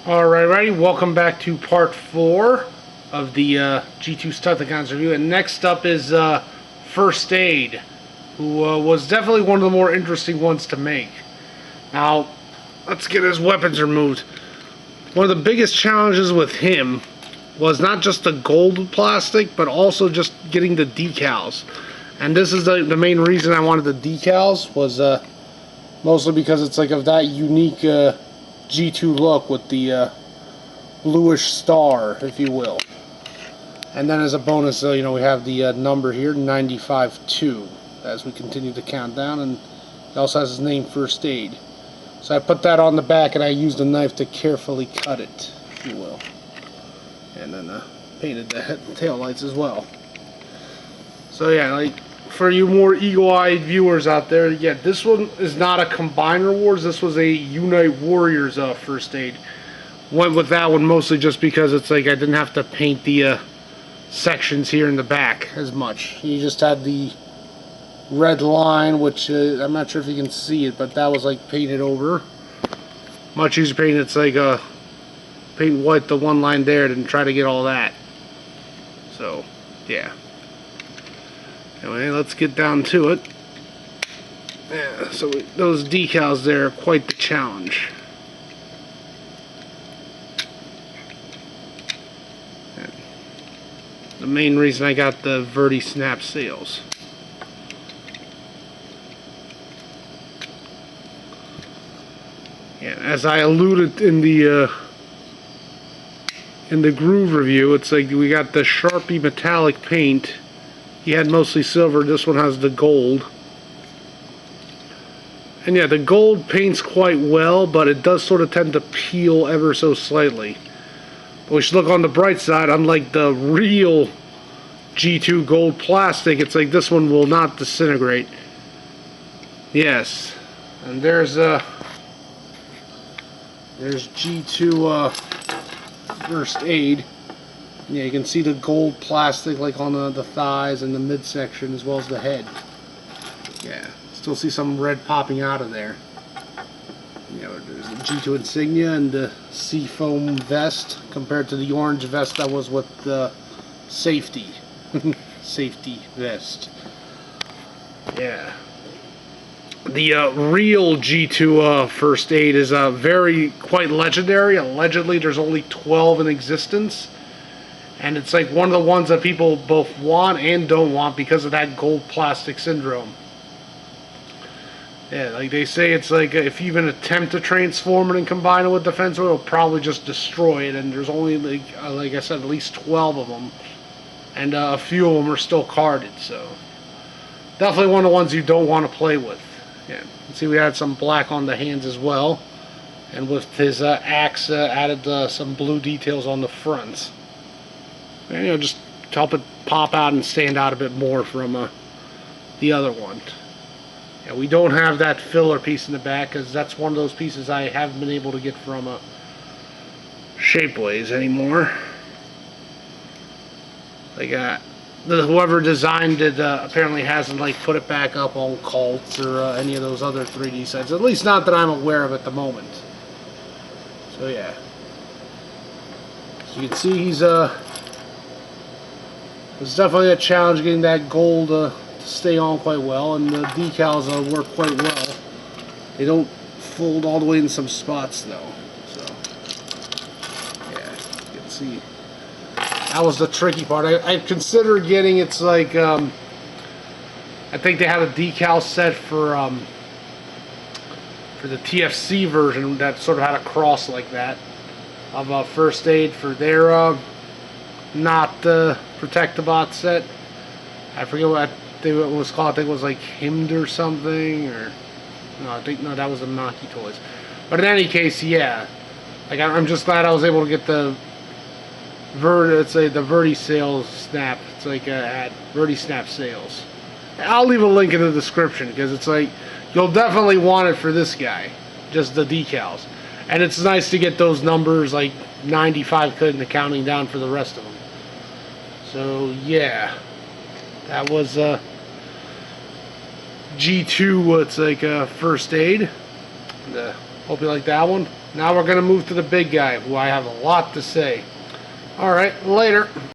Alright, righty, welcome back to part 4 of the G2 Protectobots review. And next up is First Aid, who was definitely one of the more interesting ones to make. Now, let's get his weapons removed. One of the biggest challenges with him was not just the gold plastic, but also just getting the decals. And this is the main reason I wanted the decals, was mostly because it's like of that unique G2 look with the bluish star, if you will. And then as a bonus, we have the number here, 95-2, as we continue to count down, and he also has his name, First Aid. So I put that on the back, and I used a knife to carefully cut it, if you will. And then painted the head and tail lights as well. So yeah, like, for you more eagle-eyed viewers out there, yeah, this one is not a Combiner Wars. This was a Unite Warriors First Aid. Went with that one mostly just because it's like I didn't have to paint the sections here in the back as much. You just had the red line, which I'm not sure if you can see it, but that was like painted over. Much easier paint. It's like paint white the one line there, than try to get all that. So yeah. Anyway, let's get down to it. Yeah, so those decals there are quite the challenge. And the main reason I got the Verdi Snap sails. Yeah, as I alluded in the Groove review, it's like we got the Sharpie metallic paint. He had mostly silver. This one has the gold. And yeah, the gold paints quite well, but it does sort of tend to peel ever so slightly. But we should look on the bright side. Unlike the real G2 gold plastic, it's like this one will not disintegrate. Yes. And there's G2 First Aid. Yeah, you can see the gold plastic like on the thighs and the midsection as well as the head. Yeah, still see some red popping out of there. There's the G2 insignia and the seafoam vest compared to the orange vest that was with the safety. Safety vest. Yeah. The real G2 First Aid is quite legendary. Allegedly, there's only 12 in existence. And it's like one of the ones that people both want and don't want because of that gold plastic syndrome. Yeah, like they say, it's like if you even attempt to transform it and combine it with defense, it'll probably just destroy it. And there's only, like I said, at least 12 of them. And a few of them are still carded, so definitely one of the ones you don't want to play with. Yeah, see we had some black on the hands as well. And with his axe added some blue details on the fronts. And, just to help it pop out and stand out a bit more from the other one. Yeah, we don't have that filler piece in the back because that's one of those pieces I haven't been able to get from Shapeways anymore. Like whoever designed it apparently hasn't put it back up on Cults or any of those other 3D sites. At least not that I'm aware of at the moment. So yeah. As you can see, he's it's definitely a challenge getting that gold to stay on quite well, and the decals work quite well. They don't fold all the way in some spots though. So yeah, you can see that was the tricky part. I considered getting it's like I think they had a decal set for the TFC version that sort of had a cross like that of First Aid for their not the Protectobot set. I forget what it was called. I think it was like Himmed or something, or no, that was the Maki Toys. But in any case, yeah, like I'm just glad I was able to get the Verdi sales snap. It's like at Verdi Snap sales. I'll leave a link in the description because it's like you'll definitely want it for this guy, just the decals. And it's nice to get those numbers like 95 couldn't and counting down for the rest of them. So yeah, that was G2. It's like First Aid. And, hope you like that one. Now we're going to move to the big guy, who I have a lot to say. Alright, later.